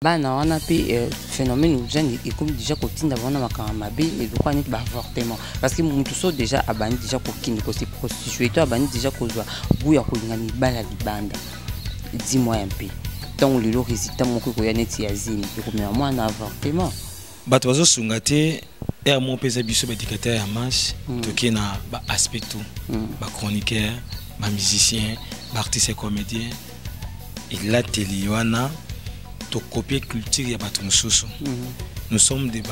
Bana wana pe phénomène jeune et comme déjà kotinda wana makama be et donc on est avortement parce que mutu so déjà abandi déjà kokini ko se prostituer to abandi déjà kozwa buya kolinga mibala libanda dis-moi un peu tant le résultat moko ko ya neti ya zini ko me mwana avortement bato bazo sunga te et mon pesa biso éducateur ya marche toki na ba aspect tout ba chroniqueur ba musicien ba artiste comédien il a teliwana to copier culture ya bato mususu. Nous sommes des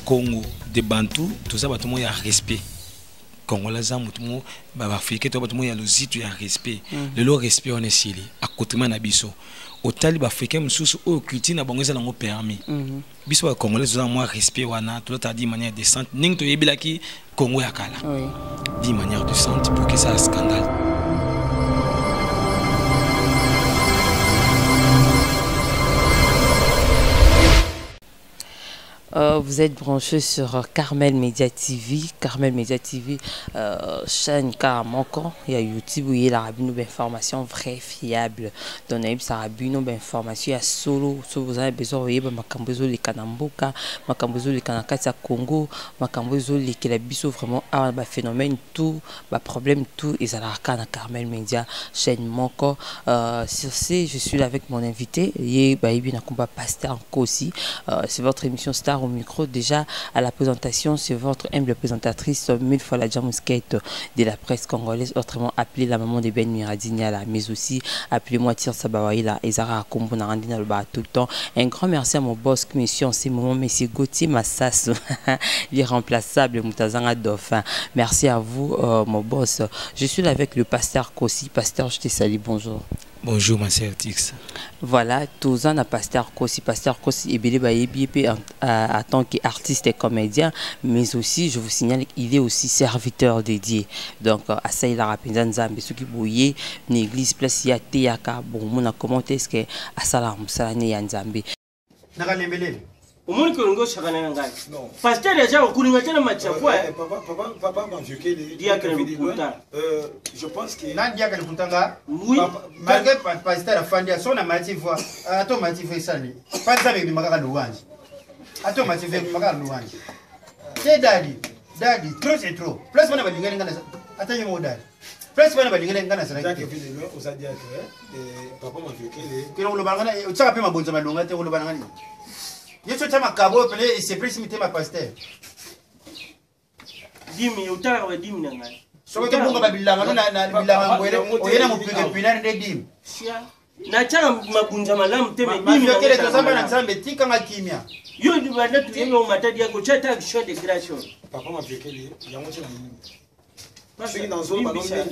Congo, des Bantous, tout ça bato mo ya respect. Congolais za mutumo ba africain to bato mo ya lozito ya respect. Le respect on est sili akotima na biso. Otali ba africain mususu o culture na bango za nango permis. Biso ba congolais za mo respect wana to ta di manière décente. Ning to yebelaki Congo ya kala. Di manière décente pour que ça scandale. Vous êtes branché sur Carmel Media TV. Carmel Media TV, chaîne Karamoko. Il y a YouTube où il y a la information vraie, fiable. Donc, il y a une information. Il y a solo. Si vous avez besoin, vous voyez, Makambozo, les Kanamboka, Makambozo, les Kanakatsa Congo, Makambozo, les Kelabiso, vraiment, un phénomène, tout, un problème, tout. Et ça a la Carmel Media, chaîne Moko. Sur ce, je suis là avec mon invité. Il y a un combat Pasteur aussi. C'est votre émission Star au micro. Déjà à la présentation, c'est votre humble présentatrice, mille fois la Jamuskate de la presse congolaise, autrement appelée la maman de Ben Miradiniala, mais aussi appelez-moi Tir Sabawaïla et Zara Kombo Narandina le bar tout le temps. Un grand merci à mon boss, monsieur en ces moments, monsieur Gauthier Massas, l'irremplaçable Moutazanga Dauphin. Merci à vous, mon boss. Je suis là avec le pasteur Kossi. Pasteur, je te salue, bonjour. Bonjour, ma sœur Tix. Voilà, tous en a Pasteur Kossi et Bélé Bayebi en tant qu'artiste et comédien, mais aussi, je vous signale qu'il est aussi serviteur dédié. Donc, à ça, il a rappelé Nzambe, ce qui bouillait, une église place ya Teyaka, bon, on a commenté ce que à Salam, Salane Nzambe. Au moins que l'on chakana ngai. Parce que déjà au coulinga tena machafua. Papa m'a vu que je pense que Nadia Kalpuntanga. Oui. Malgré pasteur Fandia son amativa. Automative sali. Pas ça avec Makaka Louange. Automative Makaka Louange. C'est daddy. Daddy, trop c'est trop. Plus on a balinga ngana. Attends mon daddy. Plus on a balinga ngana ça. Jacques vit de aux adiates. Papa m'a vu que le bangana, tu as appelé ma bonne malonga te le bangana. Je suis ma cabo et c'est précipité ma pasteur. Dimi, utara wa dimi na ngai. So que munga babilanga na bilanga ngwele, oyena mupige pinani de dim. Sia. Na changa mabunza malamu teme dimi. Ma kile to samba na nzambe tika nga kimia. Yo ndi banda tu yelo matadi yako chata action de grâce. Papa m'a vu que yango tena nini. Parce que dans zone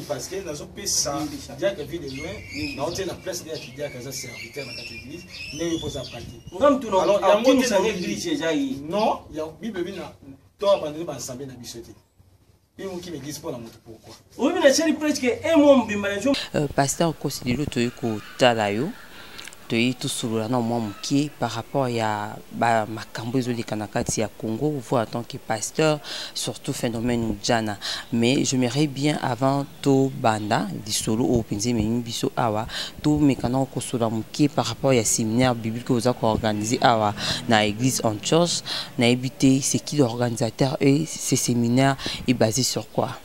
parce que dans zone pesa dia que vit de loin na on tient la place de qui dia que ça serviteur dans cette église mais il faut ça partir ngam tu no yango ni sa église jayi non ya bible bina to abandonner ba ensemble na bisoté et on qui m'église pour la moto pourquoi oui mais c'est presque un mois mbimba pasteur Kossi to yiko talayo tout sur la norme qui par rapport à Makambo de Kanakati à Congo, vous en tant que pasteur, surtout phénomène Djana. Mais je m'aimerais bien avant tout banda, du solo au Pinzi, mais une biso awa, tout mécanon qui par rapport à séminaire biblique que vous avez organisé awa, dans l'église en church, n'a habité, c'est qui l'organisateur et ce séminaire est basé sur quoi?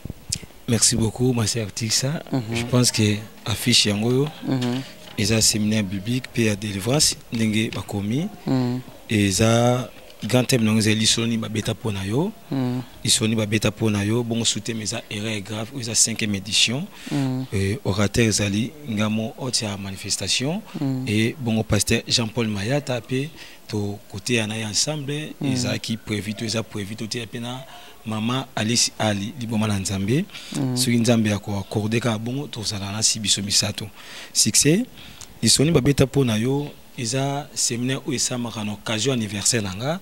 Merci beaucoup, ma sœur Tixa. Je pense que affiche yango. Ils ont un séminaire biblique, puis à délivrance, n'engé bakomi, et ça grand thème nous est l'isoni babeta ponayo, l'isoni babeta ponayo, bon soutien mais ça erreur grave, ils ont 5e édition, orateur Zali, ngamo otia manifestation, et bon pasteur Jean-Paul Maya tapé, to côté anaï ensemble, ils ont qui prévu, ils ont prévu tout est pena. Maman Alice Ali libomana nzambe so nzambe yako accordé ka bongo to sala na sibiso misato succès isoni babeta pona yo isa séminaire où isa makano occasion anniversaire nanga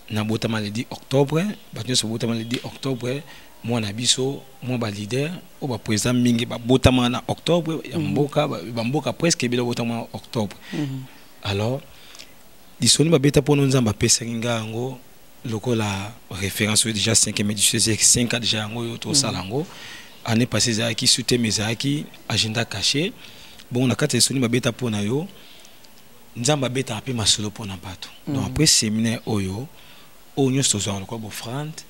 na botama le 10 octobre batyo so botama le 10 octobre moi na biso moi ba leader o ba président mingi ba botama na octobre ya mboka ba mboka presque bila botama octobre alors isoni babeta pona nzamba pesa nginga ngo loko la référence déjà 5e édition 5 ans déjà ngo to salango année passée za qui soutient mes aki agenda caché bon na kati soni babeta pona yo nzamba beta ape masolo pona bato. Donc après séminaire oyo onyo sozo ko bo front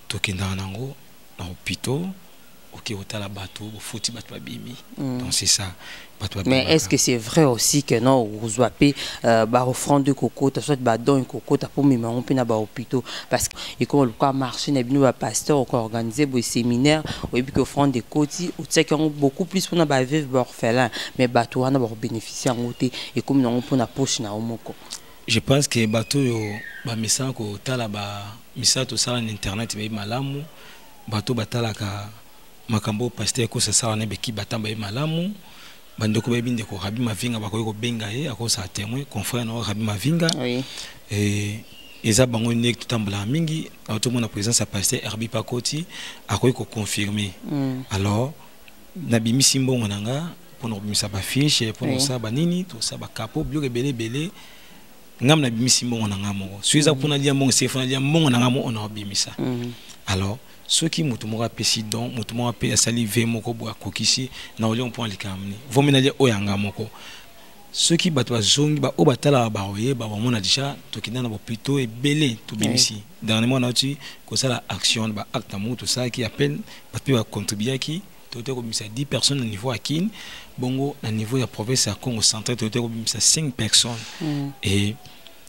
to kenda nango na hôpital OK otala bato bo foti bato babimi. Donc c'est ça. Mais est-ce que c'est vrai aussi que non vous appelez ba offrande de coco soit ba don coco ta pour mima on peut na ba hôpital parce que et comme le quoi marché na bino ba pasteur on organiser bo séminaire et puis que offrande de côté ou sais qu'on beaucoup plus pour na ba vivre orphelin mais bato wana ba bénéficier en côté et comme non pour na poche na omoko. Je pense que bato yo ba message ko tala ba message to sala na internet ba malamu bato batala ka makambo pasteur ko sa sala na beki batamba ba malamu bandoko ba binde ko Rabi Mavinga ba ko benga ye akosa témoin confrère na Rabi Mavinga oui et eza bango nek tutambula mingi auto mona présence à pasteur Herbi Pakoti akoy ko confirmer alors na bimisi mbongo nanga pour bimisa ba fiche pour ça ba nini tout ça ba capo bio belé belé ngam na bimisi mbongo nanga mo suiza pour na lia mbongo se fona lia mbongo nanga mo on a bimisa alors ceux qui mutumora pesi donc mutumora pe asali ve moko bo akokisi na olion point likamni vomina lia oyanga moko ceux qui batwa zongi ba obatala ba oye ba mona déjà to kinana bo plutôt et belé to bimisi dernièrement na tu ko sala action ba acte amour tout ça qui appelle ba peut contribuer qui to te ko bimisa 10 personnes au niveau akin bongo na niveau ya province ya Congo central to te ko bimisa 5 personnes et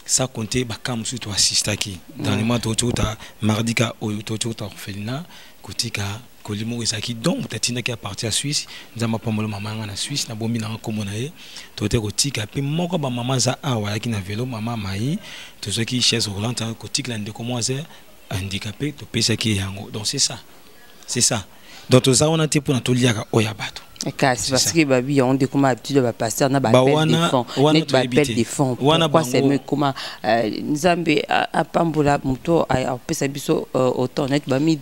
ça comptait bakam sur toi assistaki dans les mois ta mardi ka oyo to ta orphelinat kotika kolimo ezaki donc tatina ki a partir à Suisse nzamba pambolo mama na Suisse na bombi na komona ye to te kotika pe moko ba mama za awa yaki na vélo mama mai to soki chaise roulante kotika la ndeko moise handicapé to pesa ki yango donc c'est ça donc to ça on a été pour na to liaka oya bato parce que babi on dit comment habitude va passer on a appel des fonds pourquoi c'est mieux comment nzambe a pambola muto a pesa biso autant net ba $1000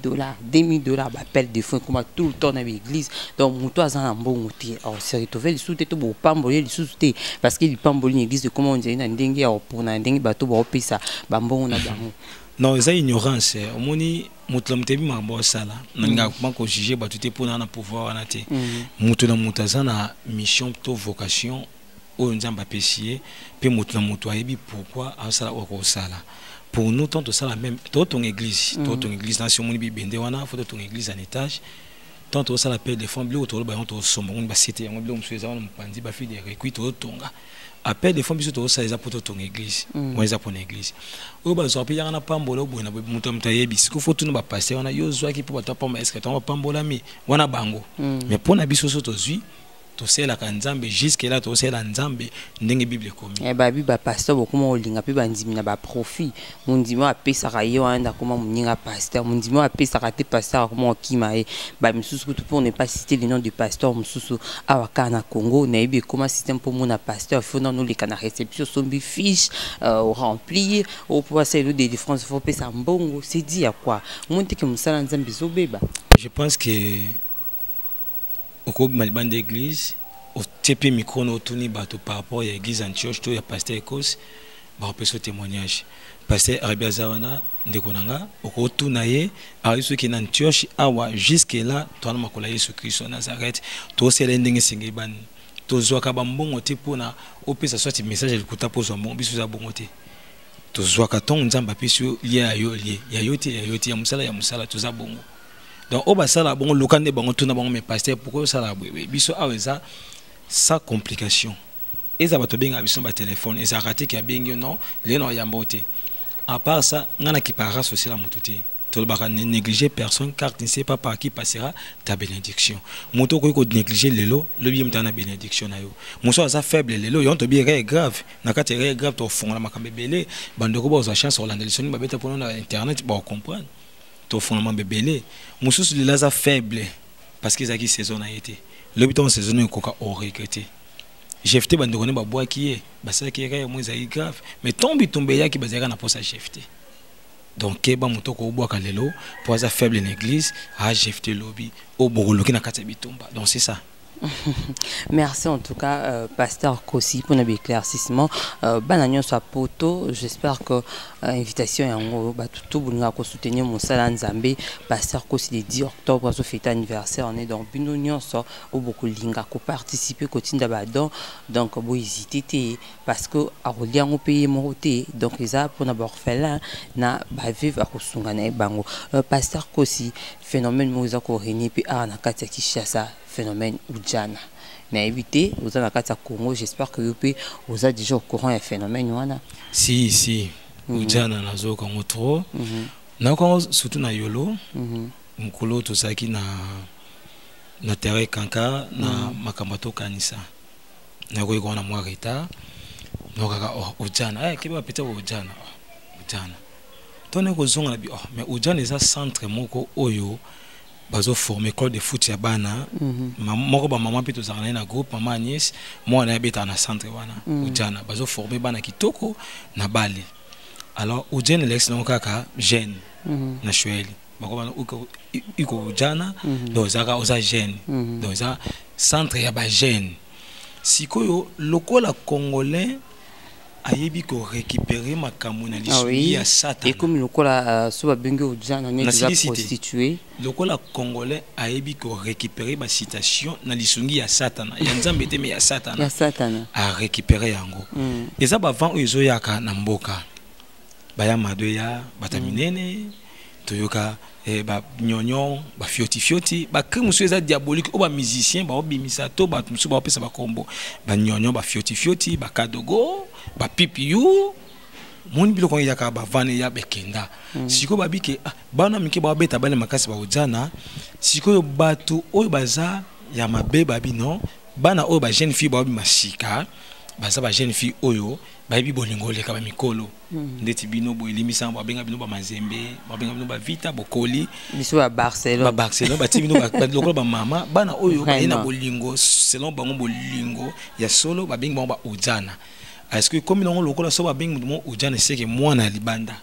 $2000 ba appel des fonds comme tout le temps dans l'église donc muto azana mbongo ti alors c'est retrouvé les sous te bo pamboler les sous te parce que il pamboler l'église de comment on dit na ndenge pour na ndenge bato ba pesa ba mbongo na bango. Non, c'est ignorance. Omoni mutlamtebi mambo sala. Nanga ko juger batuté pour na pouvoir na té. Mutuna mutazana mission to vocation o nzamba pesier pe mutuna mutu ayebi pourquoi asala o sala. Pour nous tant ça la même ton église, ton église nation moni bibende wana faut ton église en étage. Tant ça la paix des fonds bleu autour ba on to sombo on ba cité on bleu msueza on mpandi ba fi des requis to tonga. Appel des fonds biso to ça les apôtres ton église moi les apôtres église o ba zo apia na pambola bo na muto mutayebi siko faut tout ba passer on a yo zo ki pour ba pamba est-ce que ton pambola mi wana bango mais pour na biso so to zui to sela ka nzambe jusque là to sela nzambe ndenge bible komi e ba bi ba pasteur bo kuma olinga pe ba ndimi na ba profit mundimo apesa ka yo anda kuma muninga pasteur mundimo apesa ka te pasteur kuma okima e ba misusu pour ne pas citer le nom du pasteur misusu awaka na Congo na ibi kuma système pour mon pasteur faut dans nous les kana réception sombi fiche au remplir au pouvoir c'est le de France faut pesa mbongo c'est dit à quoi monte que musala nzambe zo beba. Je pense que au malban d'église au TP micro no tuni bato par rapport à l'église Antioche to ya pasteur Ekos ba peso témoignage pasteur Arabia Zawana ndekonanga au tuna ye ariso ki na Antioche awa jusque là to na makola Yesu Christ Nazareth to sele ndenge singi ban to zwaka ba mbongo te pona opesa soit message likuta pozo mbongo biso za bongo te to zwaka ton nzamba peso lia yo lie ya yote ya musala to za bongo. Donc au basala bon lokande bango tuna bango mais pasteur pourquoi ça la biso aweza sa complication eza bato benga biso ba téléphone eza raté ki a bengi non les non yambote à part ça ngana ki para social mututé to ba négliger personne car tu ne sais pas par qui passera ta bénédiction moto ko négliger lelo le bi mtana bénédiction na yo moso aza faible lelo yo to bi grave na kati grave to fonga makambe belé bandoko ba za chance Orlando lisoni ba beta pour na internet ba comprendre to fondement bébélé mususu de laza faible parce qu'ils a qui saison a été le biton saison est coca au regretté jefté bandokone ba bois qui est ba ça qui est moins grave mais tombe ya qui bazaka na posa jefté donc ke ba moto ko bois kalelo pour za faible l'église a jefté lobby au boroloki na kata bitumba donc c'est ça. Merci en tout cas, Pasteur Kossi, pour notre éclaircissement. Bananion soit poto, j'espère que l'invitation est en haut. Tout le monde soutenir mon salon Zambé. Pasteur Kossi, le 10 octobre, ça fait anniversaire. On est dans Binonion, ça, où beaucoup de gens ont participé, continuent d'abord. Donc, vous hésitez, parce que à relier au pays, donc, les a pour n'avoir fait là, na vivre à Kusungane Bango. Pasteur Kossi, phénomène Mouza Koreni, puis à Nakatia Kishasa. Phénomène Ujana. Mais évitez, vous avez un Congo, j'espère que vous êtes déjà au courant du phénomène. Si, Ujana na zo Congo trop. Na Congo surtout na Yolo, mukolo to saki na terre kanka na makamato kanisa. Na ko ikona mwa reta. No kaka Ujana, kiba pete Ujana. Ujana. Tone ko zonga bi mais Ujana eza centre moko oyo bazo former école de foot ya bana moko ba maman pito zana na groupe maman Agnès moi na beta na centre wana Ujana bazo former bana kitoko na bali alors Ujana l'excellent kaka jeune na shweli bako bana uko Ujana do zaka oza jeune do za centre ya ba jeune sikoyo lokola congolais ayebi ko récupérer makambo na lisungi ya Satan. Et comme lokola soba bengi Ujana ne déjà prostitué. Lokola congolais ayebi ko récupérer ba citation na lisungi ya Satan. Ya nzambe te me ya Satan. Ya Satan. A récupérer yango. Eza ba vent oyo yaka na mboka. Baya madoya bataminene toyoka ba nyonyo ba fioti ba krimusu eza diabolique o ba musicien ba obimisa to ba musu ba opesa ba kombo ba nyonyo ba fioti ba kadogo ba pipiu moni biloko yaka ba vane ya bekenda siko babike bana mike ba beta bana makasi ba Ujana siko bato oyo baza ya mabe babino bana oyo ba jeune fille ba masika baza ba jeune fille oyo bayebi bolingo leka ba mikolo ndeti bino bo elimisa ba benga bino ba mazembe ba benga bino ba vita bokoli biso ba Barcelone ba tibino ba lokolo ba mama bana oyo ba ina bolingo selon bango bolingo ya solo ba benga ba Ujana. Est-ce que comme non lokola so ba benga mo Ujana c'est que moi na libanda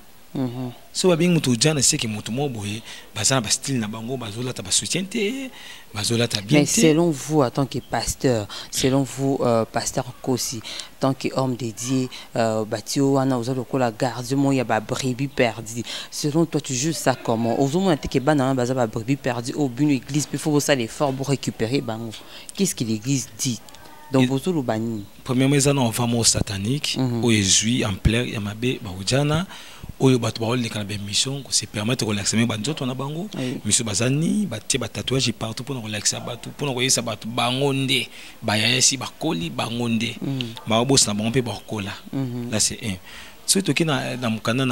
so ba benga mutu Ujana c'est que mutu mo boye bazana ba style na bango bazola ta ba soutienté bazola ta bien. Mais selon vous en tant que pasteur, selon vous pasteur Kossi, tant qu'homme dédié batio wana ozo lokola gardement ya ba brebis perdu. Selon toi tu juges ça comment? Ozo mo te ke bana baza ba brebis perdu au but l'église il faut ça l'effort pour récupérer bango. Qu'est-ce que l'église dit? Donc vous le bani. Premièrement ils ont vraiment satanique au Jésus en plein ya mabe ba Ujana oyo bato ba oleka na ba mission ko se permettre ko relaxer ba nzoto na bango mission bazani ba tie ba tatouage partout pour relaxer bato pour ko yesa bato bangonde ba yesi ba koli bangonde ba boss na bango pe ba kola là c'est un surtout qui na mukana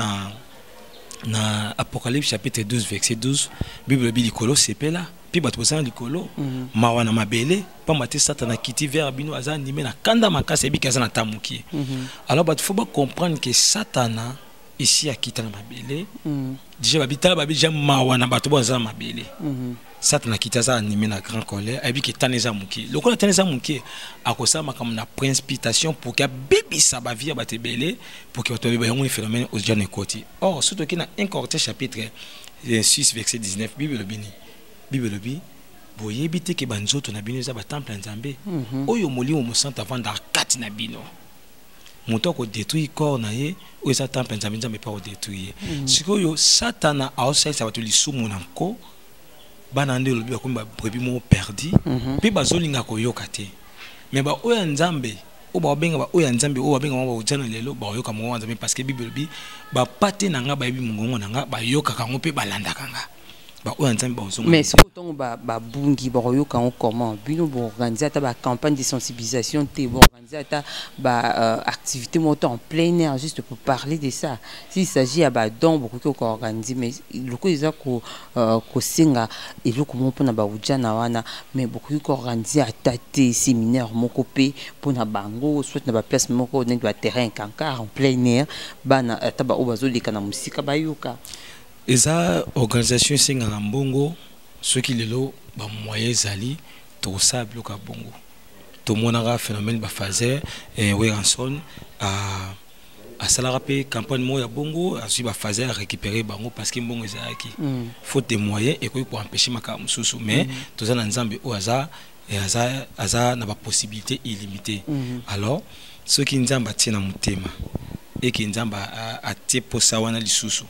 na Apocalypse chapitre 12 verset 12 Bible bi likolo sepela puis bato bosana likolo mawana mabele pamba te Satan kiti vers bino aza animé na kanda makasi bi kaza na tamuki alors bato faut pas comprendre que Satan ici à quitter na mabele déjà babitala babi déjà mawana bato bosana mabele Satan kiti aza animé na grand colère abi ke taneza muki lokola taneza muki akosa makam na précipitation pour que bibi sa ba vie batebele pour que bato ba yongo phénomène aux jeunes côté or surtout qui na 1 Corinthiens chapitre 6 verset 19 Bible bini Bible lobi boyebi te ke banzoto na bino za ba temple nzambe oyo molimo mosanta vanda kati na bino moto ko détruire corps na ye o za temple nzambe nzambe pa o détruire sikoyo Satana a osaisa bato lisumu na nko bana nde lobi ba komba brebi mo perdi pe bazolinga koyoka te mais ba oyo nzambe o ba benga ba oyo nzambe o ba benga ba Ujana lelo ba yoka mo nzambe parce que Bible lobi ba pate na nga ba yebi mungongo na nga ba yoka kango pe balanda kanga. Mais si autant ba bungi ba yoka comment bino bo organiser ta ba campagne de sensibilisation te bo organiser ta ba activité moto en plein air juste pour parler de ça s'il s'agit à ba don beaucoup ko organiser mais le ko isa ko singa et le ko mo pona ba Ujana wana mais beaucoup ko organiser atate séminaire moko pe pona bango soit na ba place moko na ba terrain kankar en plein air bana ta ba obazo lika na musika ba yoka. Et ça, organisation singa mbongo, ceux qui lelo ba moyen zali to sable ka bongo. To monara phénomène ba fazer et Weranson à salarape campagne moya bongo, a suivi ba fazer récupérer bango parce que mbongo ezaki. Faute de moyens et pour empêcher maka mususu mais to za na nzambe o aza et aza na ba possibilité illimitée. Alors ceux qui nzamba tina mutema et qui nzamba a tie posa wana lisusu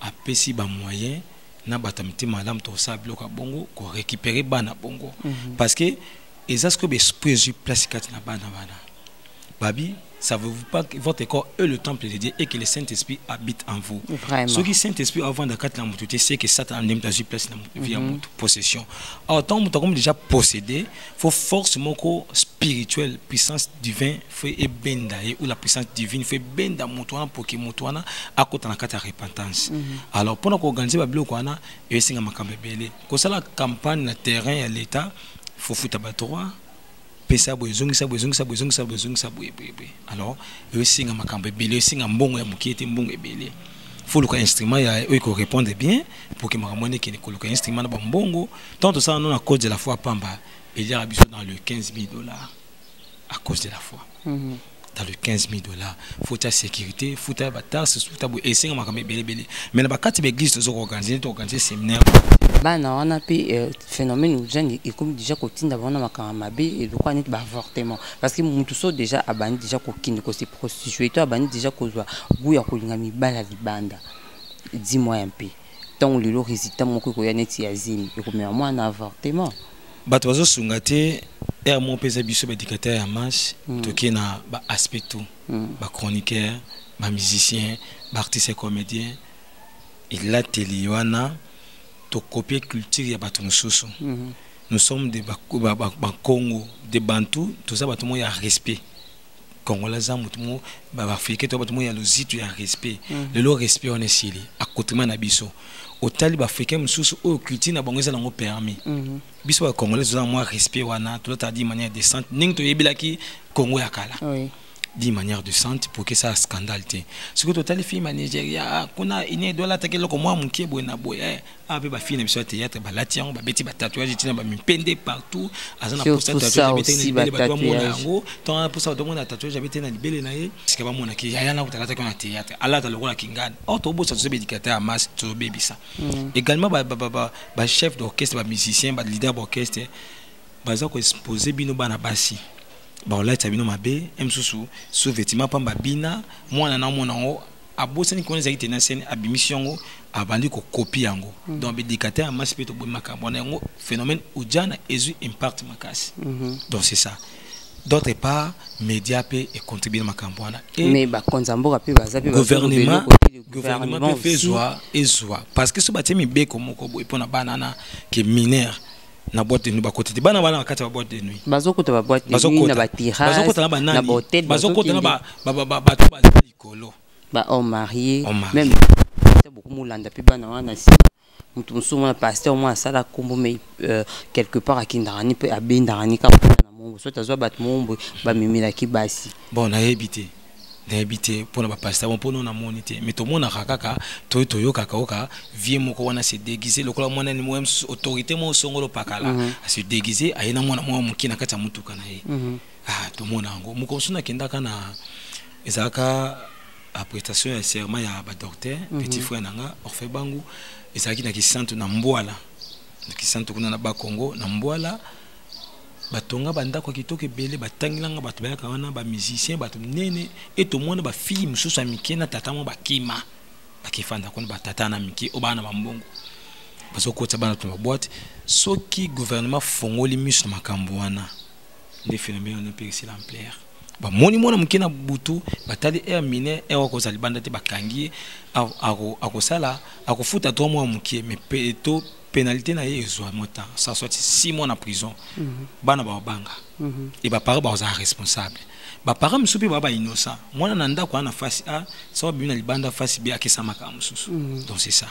a pesi ba moyen na batamite malam to sa bloka bongo ko récupérer bana bongo parce que ezas ko be esprit place kat na bana babi. Savez-vous pas que votre corps est le temple de Dieu et que le Saint-Esprit habite en vous? Vraiment. Ce qui Saint-Esprit avant de quatre c'est que Satan n'aime pas place via possession. Alors tant que comme déjà possédé, faut forcément que spirituel puissance divine fait et benda ou la puissance divine fait benda motoana pour que motoana à côté na kata repentance. Alors pendant qu'on organise ba bloc wana et singa makambe belé. Ko ça la campagne na terrain à l'état faut foutre ba pesa bozongisa alors singa makambe belé singa mbongo ya mukete mbongo ebelé faut le instrument ya eux qui répondent bien pour que makamone qui le instrument na mbongo tant ça non à cause de la foi pamba il y a biso dans le 15 000 $ à cause de la foi. Dans le 15 000 $, faut ta sécurité, faut ta batasse, faut ta et singa makambe belé mais na bakati l'église to organiser séminaire bana wana pe phénomène ou jeune et comme déjà kotinda bana makama mabe et le quoi net ba avortement parce que mutu so déjà abani déjà kokine ko se prostituer to abani déjà kozwa buya kolinga mibala libanda dis-moi un peu tant le résultat moko ko ya net ya zimi et comme moi un avortement bato bazo sungate et mon pesa biso éducateur ya marche toki na ba aspect tout ba chroniqueur ba musicien ba artiste comédien il a teliwana to copier culture ya bato mususu. Nous sommes des Congo, des Bantou, tout ça bato mo ya respect. Congolais za mutumo ba africain to bato mo ya lozitu ya respect. Le respect on est sili à côté na biso. Au tali ba africain mususu o culture na bango za nango permis. Biso ba congolais za mo respect wana to ta di manière décente ning to yebilaki Congo ya kala. Oui. D'une manière décente pour que ça scandale. Ce que total film à Nigeria, qu'on a une doit l'attaquer le comme moi mon qui na boye avec ba fille sur théâtre ba latian ba beti ba tatouage tina ba pende partout azana pour ça tatouage ba tatouage tant pour ça demande tatouage habité na libele na ye parce que ba mona ki ya na kutaka na théâtre Allah ta lokola kingana auto bo ça se éducateur à masse to baby ça également ba chef d'orchestre ba musicien ba leader d'orchestre ba za ko exposer bino bana basi. Bon là tu as bino mabe msusu sous vêtement pamba bina mwana na mwana ngo abosani ko nzaki tena scène abimission ngo abandi ko copie yango donc éducateur amasse peto bo makambo na ngo phénomène ujana ezu impact makasi donc c'est ça d'autre part média peut et contribuer makambo na mais ba konzambo pe baza pe gouvernement peut faire joie et joie parce que ce batemi be ko moko bo epona banana que mineur na boîte de nuit ba côté bana bana bakati ba boîte de nuit bazokota ba boîte de nuit na ba tirage na boîte bazokota na ba bato ba likolo ba homme marié même beaucoup mulanda pe bana wana si mutu musumu na pasteur moi sala kombo mais quelque part akindani pe abendani ka na mombo so tazwa bat mombo ba mimila ki basi bon na habité pour na pasteur bon pour na monité mais to mona kaka to kaka oka vie moko wana se déguiser lokola mwana ni mo autorité mo songolo pakala se déguiser ayena mwana mo mukina kata mutuka na ye to mona ngo muko suna kenda kana ezaka prestation ya serment ya ba docteur petit frère nanga orphe bangu ezaki na kisanto na mbwala kuna na ba Congo na mbwala batonga banda kwa kitoke bele batangilanga bato bayaka wana ba musicien bato nene et to mona ba fille mususu amike na tata mo bakima bakifanda kuna batata na miki obana bambongo baso kota bana to boîte soki gouvernement fongoli misu makambo wana les phénomènes on peut essayer l'ampleur ba moni mona mukina butu batali air mine e wako za libanda te bakangi akosala akofuta 3 mois mukie mais peto pénalité na yezwa mota ça soit 6 mois en prison bana ba banga et ba parents ba responsable ba parents musupi ba innocent mwana na ndako na face a ça bina libanda face bi akisa makamu susu donc c'est ça.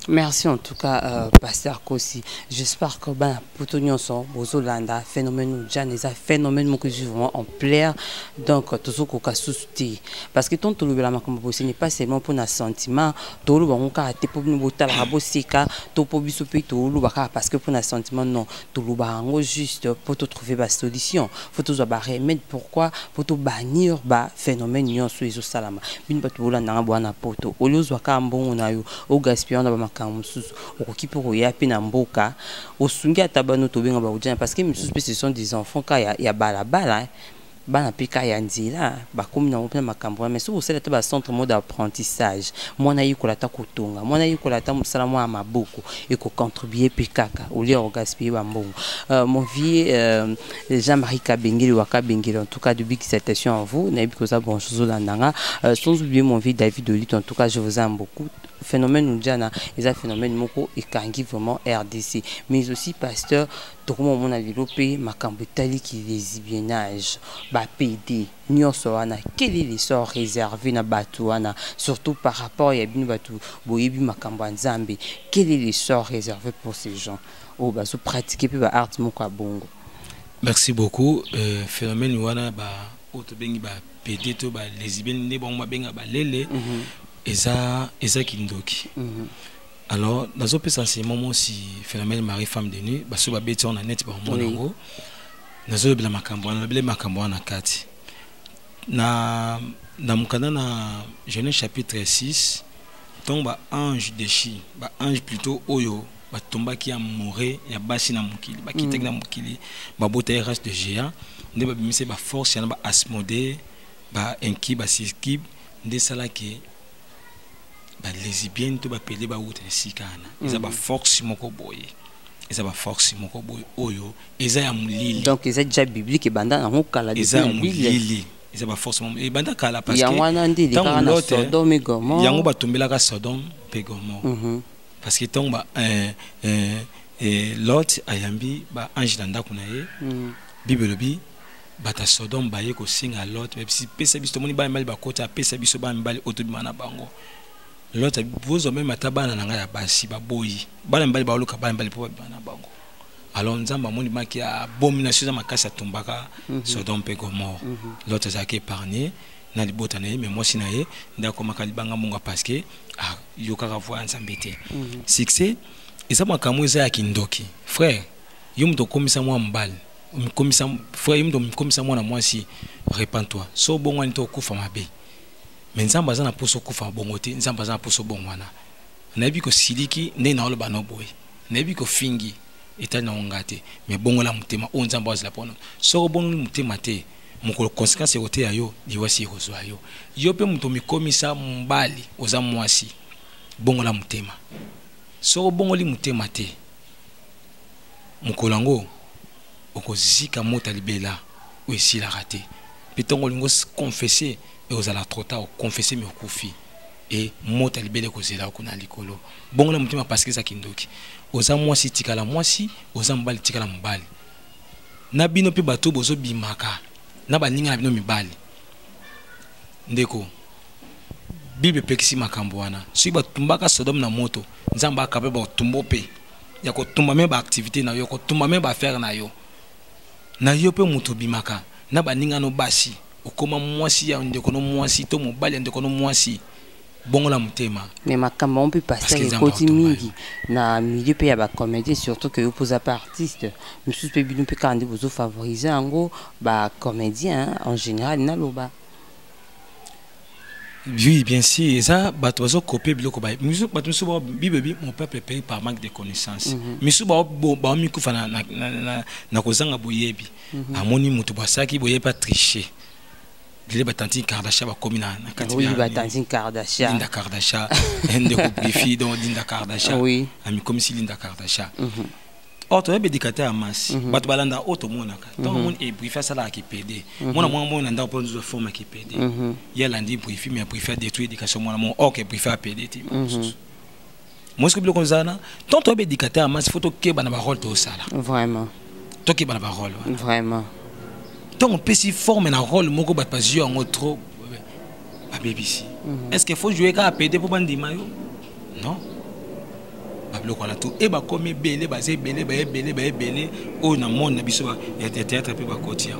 Merci en tout cas, Pasteur Kossi. J'espère que ben pour son bozolanda phénomène janeza phénomène que je vraiment en plaire donc toujours qu'on souci parce que ton tout le makambo ce n'est pas seulement pour un sentiment tout le bon cas te pour nous botter la bosika to pour biso pe tout le baka parce que pour un sentiment non tout le bango juste pour te trouver la solution faut toujours ba remède pourquoi pour te bannir ba phénomène nyon sur les salama bin ba tout la na bwana poto olozwa ka mbongo na yo o gaspiller na makambo mosusu okoki mpe koya mpe na mboka osungi ata bano tobenga baujana parce que misusu mpe ce sont des enfants ka ya balabala bana pika ya nzela bakomi na mpe makambo mais soki osala te bacentre mode d'apprentissage mwana yekola ta kotonga mwana yekola ta mosala mwa ya maboko ekocontribue mpe kaka olia ogaspille bambongo mon vieux Jean-Marie Kabengeli Wakabengeli en tout cas de big citation à vous nayebi koza bon chose olandanga sans oublier mon vieux David Olit en tout cas je vous aime beaucoup phénomène Oudjana et un phénomène moko ekangi vraiment RDC mais aussi pasteur tout le monde a développé makambo tali qui lesbiennage ba PD nyonso wana quel est l'essor réservé na bato wana surtout par rapport à bino bato boyebi makambo nzambe quel est l'essor réservé pour ces gens au baso pratiquer pe ba art moko bongo. Merci beaucoup phénomène wana ba auto bengi ba PD to ba lesbienne ne bon ma benga ba lele eza kindoki. Alors dans un peu sensibiliser si phénomène mari femme de nuit baso ba beti on a net ba monango nazo bila makambo na bila makambo na kati na mukana na Genèse chapitre 6 tomba ange déchi ba ange plutôt oyo ba tomba ki a moré ya basi na mukili ba kitek na mukili ba bota race de géant nde ba bimise ba force ya ba Asmodée ba Enki ba Siskib nde sala ke ba lesbienne to ba pele ba outre sikana eza ba force moko boye eza ba force moko boye oyo eza ya mulili donc eza déjà biblique banda na mokala eza ya mulili eza ba force moko banda kala parce que yangwana ndi likana na Sodome et Gomorrhe yango batombelaka Sodome pe Gomorrhe parce que tomba Lot ayambi ba ange na ndako na ye Bible lobi bata Sodome baye ko singa Lot mais si pesa biso moni ba mali ba kota pesa biso ba mbali otobima na bango L'autre vous même atabana na ya basi baboyi bana mbali ba luka bana mbali po bana bango alors nzamba moni maki abomination za makasa tombaka Sodome pe Gomorrhe l'autre zaki épargné na libota na ye mais moi sina ye ndako makalibanga munga parce que yokaka voir nzambe te succès eza makambo eza ya kindoki frère yum to komisa mwa mbali komisa frère yum to komisa mwa na mwasi repens-toi so bongo nto kufa mabe mais nzamba za na poso kufa bongo te nzamba za na poso bongwana nayebi ko siliki nde na oloba no boy nayebi ko fingi etali na ongate mais bongo la mutema o nzamba wazila pono so bongo mutema te mukolo conséquence yote ya yo liwasi kozwa yo yo pe muto mikomisa mbali oza mwasi bongo la mutema so bongo li mutema te mukolo ngo okozika mota libela o esila raté pitongo lingo confesser et aux ala trop tard confesser mes kofi et mota libele ko zela ko na likolo bongo la mutima parce que ça kindoki oza mwasi tikala mwasi oza mbali tikala mbali na bino pe bato bozo bimaka na baninga na bino mibali ndeko bible pekisi makambo wana si batumbaka Sodome na moto nzamba akabe ba tumbo pe ya ko tumba me ba activité na yo ko tumba me ba faire na yo pe muto bimaka na baninga no basi okoma mwasi ya ndeko no mwasi to mobali ndeko no mwasi bongo la mutema mais makambo on peut passer côté mingi na milieu pe ya ba comédie surtout que opposé pas artiste monsieur pe bino pe quand vous favoriser ngo ba comédien en général na loba oui bien sûr ça bato bazo copier biloko ba musique bato so bibebi mon peuple paye par manque de connaissances misu ba mi kufa na kozanga boyebi amoni mutu basaki boyebi pas tricher Gile Batantin Kardashian ba komi na kati oui Batantin Kardashian Linda Kardashian ende ko brifi donc Linda Kardashian oui ami comme si Linda Kardashian auto be dikata amas bato balanda auto monaka donc mon e brifi ça la ki PD mona mona nda po nzo forme ki PD ya landi brifi mais brifi détruire éducation mona mon ok brifi a PD ti moi ce que bilo konzana tonto be dikata amas photo ke bana ba rôle to sala vraiment to ke bana ba rôle vraiment donc on peut s'y former un rôle moko bat pas jouer en autre à BBC est-ce qu'il faut jouer qu'à PD pour bandi mayo non bablo ko la tout et ba comme belé basé belé o na monde na biso ya théâtre pe ba kotia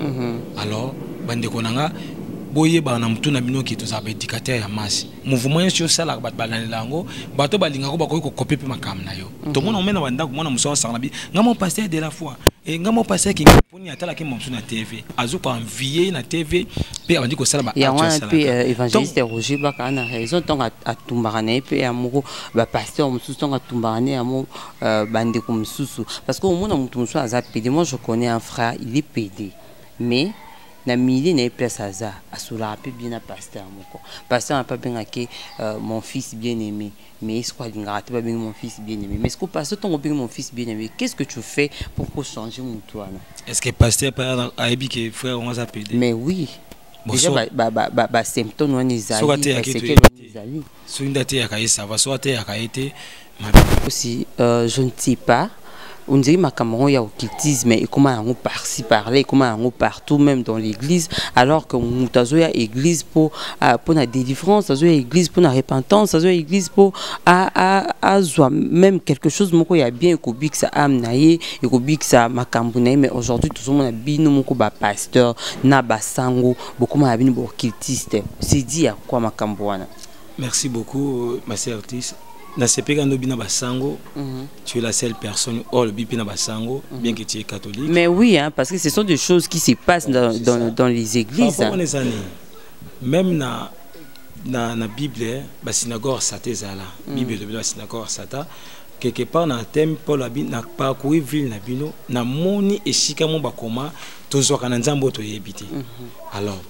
alors bande ko nanga boye ba na mutuna bino ki to za ba éducateur ya masse mouvement sur ça la bat balanela ngo bato balinga ko ba ko copier pe makam na yo to mona omena banda ko mona muso sa na bi ngamo pasteur de la foi et ngamo pasteur qui poni atala ki momsu na TV azo ko envier na TV pe abandi ko sala ba ya wana pe évangéliste Roger Baka na raison donc atumbarana pe amoko ba pasteur mususu donc atumbarana amo bande ko mususu parce que au monde mutu mususu aza pédé. Moi je connais un frère, il est pédé mais na milieu na place aza asula pe bien na pasteur moko pasteur n'a pas bien que mon fils bien-aimé mais est-ce qu'on a pas bien mon fils bien-aimé mais est-ce que pasteur ton bien mon fils bien-aimé qu'est-ce que tu fais pour changer mon toi? Est-ce que pasteur a dit que frère on a pédé? Mais oui déjà ba symptômes on les a aussi je ne sais pas. On dirait ma Cameroun il y a occultisme et comment on par-ci par-là comment on partout même dans l'église alors que nous avons une église pour la délivrance, nous avons une église pour la repentance, nous avons une église pour même quelque chose il y a bien que ça amnaye et que ça makambunaye mais aujourd'hui tout le monde a bien mon pasteur na basango beaucoup ma bien occultiste c'est dit à quoi makambuana. Merci beaucoup ma sœur Artis. Na sepeka no bina basango, tu es la seule personne hors le bipina basango, bien que tu es catholique. Mais oui, hein, parce que ce sont des choses qui se passent dans les églises. Hein. Même na Bible, la synagogue sata zala. Bible de la synagogue sata. Quelque part dans le thème pour la Bible, na parcourir ville na bino, na moni esika mon bakoma, tozo kana nzambo to yebiti. Alors,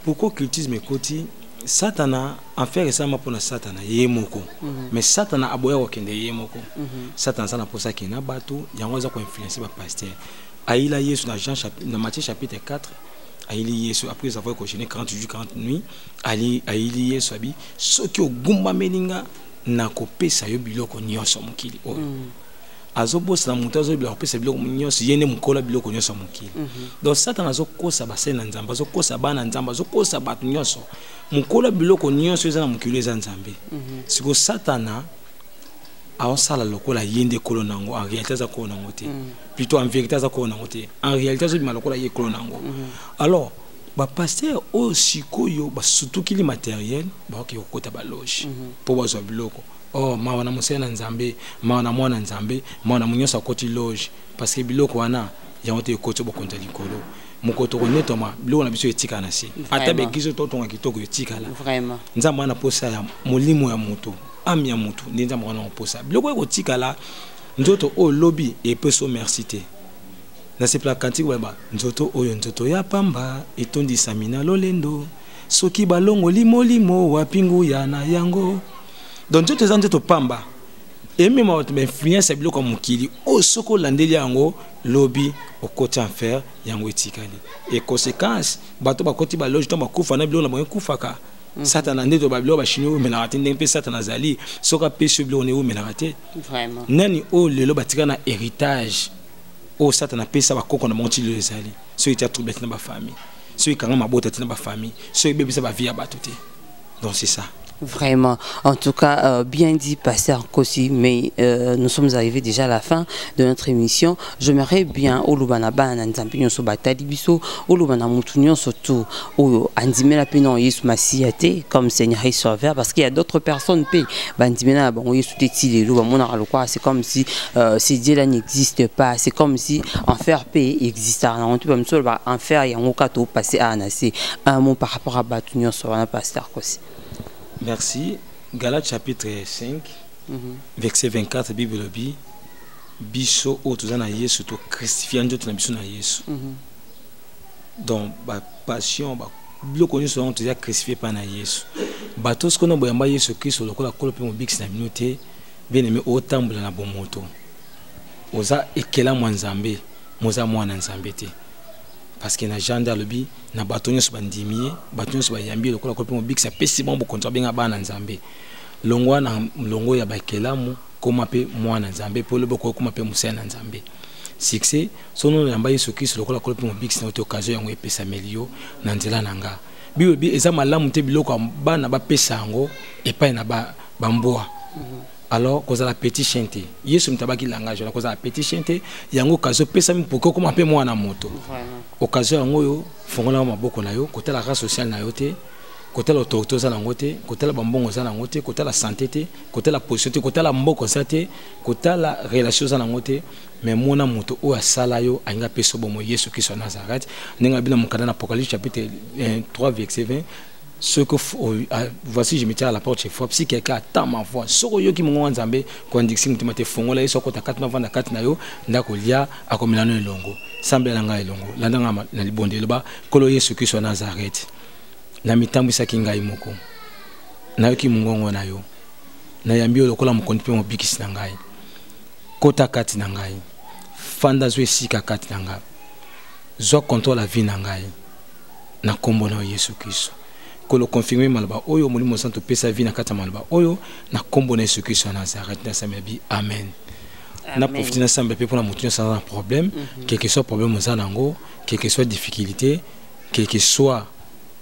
pourquoi cultisme koti? Satana en fait récemment pour Satana yemoko mais Satana aboya wakende yemoko Satana sana pour ça qui na bato yango za ko influencer ba pasteur aila Yesu na Jean chapitre na Matthieu chapitre 4 aili Yesu après avoir coché 40 jours 40 nuits aili Yesu abi soki ogumba melinga na kopesa yo biloko nyonso mokili o azobosa na mutu azobila kopesa biloko nyonso yene mukola biloko nyonso mokili donc Satana azokosa basena nzamba azokosa bana nzamba azokosa bato nyonso mukola biloko nyonso eza na mokili eza nzambe siko Satana aosala lokola yende kolo nango en réalité aza kolo nango te plutôt en vérité aza kolo nango te en réalité azobima lokola ye kolo nango alors ba pasteur o sikoyo ba sutukili matériel ba ki okota ba loge po bazwa biloko oh mawana musena nzambe mawana mwana nzambe mawana munyosa koti loge parce que biloko wana yango te koti bokonza likolo mukoto konetoma biloko na biso etika na si ata bekizo totonga kitoko etika la vraiment nzambe wana posa ya molimo ya moto ami ya moto ndi nzambe wana posa biloko ekotika la nzoto o lobby et peso merci te na sepla kantika weba nzoto oyo nzoto ya pamba etondi samina lolendo soki balongo limolimo wapingu ya na yango donc nzoto eza nzoto pamba et même ma influence biloko mokili o soko landeli yango lobby au côté enfer yango etikali et conséquence bato bakoti ba loge to bakufa na biloko na bango kufaka Satana ndeto ba biloko ba chino mais na raté ndempe Satana zali soka peso biloko ne o mais na raté vraiment nani o lelo batika na héritage o Satana pesa ba koko na monti le zali so ita trouble na ba famille so ikanga mabota na ba famille so ibebisa ba vie ya bato te donc c'est ça. Vraiment, en tout cas, bien dit, pasteur Kossi, mais nous sommes arrivés déjà à la fin de notre émission. J'aimerais bien, Olubanaba, Nanzampion Sobatalibiso, Olubana Moutunion, surtout, ou Andimela Pinon, Yesu Massiate, comme Seigneur et Sauveur, parce qu'il y a d'autres personnes, Bandimena, bon, Yesu Tétilé, c'est comme si ces dieux-là n'existent pas, c'est comme si enfer paix existe. Enfer, il y a un cas passé à Anasé. Un mot par rapport à Batunion Sauveur, pasteur Kossi. Merci. Galates chapitre 5, verset 24, Bible dit Biso o tuzana Yesu to crucifié njoto na biso na Yesu. Donc ba passion ba biloko nyonso on tuza crucifié pa na Yesu. Bato ce qu'on boyamba Yesu Christ lokola kolope mo bix na minute bien aimé o tambola na bomoto. Oza ekela mwanzambe, moza mwana nzambe te. Parce que na janda lobi na batonyo so bandimie batonyo so bayambi lokola ko pe big sa pesi bon bokonza benga bana nzambe longwa na longo ya bakelamu koma pe mwana nzambe po lobo ko koma pe musena nzambe succès sono yamba Yesu Kristo lokola ko pe big sa na occasion yango epesa melio na nzela nanga bi eza malamu te biloko bana ba pesa ngo epai na ba mboa alors cause la petit chanté Yesu mtabaki langage la cause la petit chanté yango kazo pesa mi poko koma pe mwana moto occasion yango yo fongola maboko na yo côté la race sociale na yo te côté l'autorité ça nangote, côté la bambongo ça nangote, côté la santé, côté la position, côté la mboko ça te, côté la relation ça nangote, mais mona moto o asala yo anga peso bomo Yesu Christ Nazareth, nenga bina mukada na Apocalypse chapitre 3 verset 20. Ce que voici je me tiens à la porte chez fois si quelqu'un attend ma voix soko yo ki mongo nzambe ko ndiksi mutima te fongola yeso ko takati na vanda kati na yo ndako lia akomilano elongo sambe na ngai elongo landanga na libondelo ba kolo Yesu Christ Nazareth na mitambo isaki ngai moko na yoki mungongo na yo na yambi lokola mukondi pe mobikisi na ngai kota kati na ngai fanda zo esika kati na ngai zo contrôle la vie na ngai na kombo na Yesu Christ que le confirmer malba oyo molimo santo pesa vie na kata malba oyo na kombo na Yesu Christ Nazareth na samebi amen. Na profiter na sambe pour la montrer sans problème quel que soit problème aux anango quel que soit difficulté quel que soit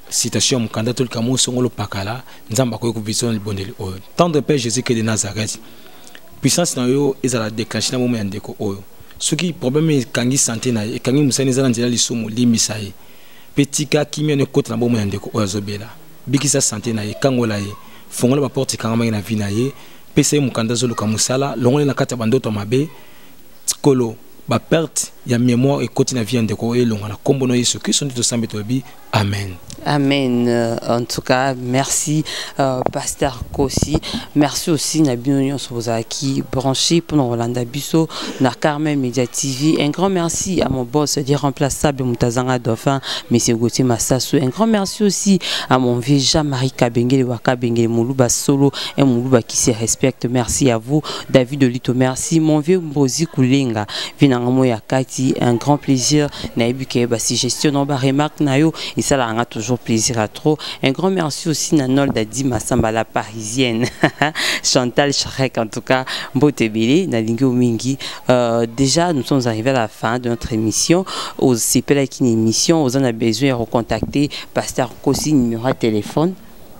citation mon candidat tout kamo songolo pakala nzamba ko vision le bondeli oyo tant de Père Jésus que de Nazareth puissance na yo ezala déclencher na moment ndeko oyo ce qui problème kangi santé na e kangi musani zala ndela lisumu limisa ye petika kimia ne côté na bomo ndeko ozobela bikisa santé na ye kangola ye fongola ba porte kangama na vie na ye pese mukanda zo luka musala longole na kata bandoto mabe tikolo ba perte ya mémoire et côté na vie ndeko e longola kombo na Yesu Christ ndito sambe tobi amen. Amen. En tout cas, merci Pasteur Kossi. Merci aussi Nabino Sozaki, branché pour nous Rolanda Bisso, na Carmel Media TV. Un grand merci à mon boss irremplaçable Moutazanga Dauphin, M. Gauthier Massassou. Un grand merci aussi à mon vieux Jean-Marie Kabengele Wakabengele Moulouba Solo, un Moulouba qui se respecte. Merci à vous, David Olito. Merci. Mon vieux Mbozi Koulenga, Vinangamo Yakati. Un grand plaisir. Naïbu Keba, si gestion en bas, remarque Nayo, et ça l'a toujours plaisir à trop. Un grand merci aussi à Nol Dadi Massamba la parisienne. Chantal Charek, en tout cas, Mbotebele, Nalingo Mingi. Déjà, nous sommes arrivés à la fin de notre émission. C'est pas une émission, vous en avez besoin de recontacter Pasteur Kossi, numéro de téléphone.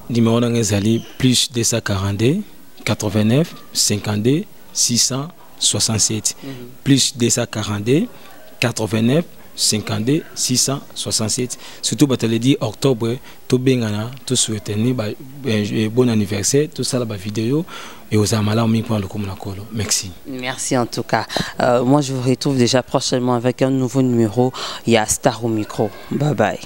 Numéro d'Angezali, plus 242 89 52 667. Plus 242 89 52 667. Surtout batale dit octobre tout bengana tout souhaiter bon anniversaire tout ça la vidéo et aux amala mi pour le communacolo. Merci. Merci en tout cas. Moi je vous retrouve déjà prochainement avec un nouveau numéro. Il y a Star au micro. Bye bye.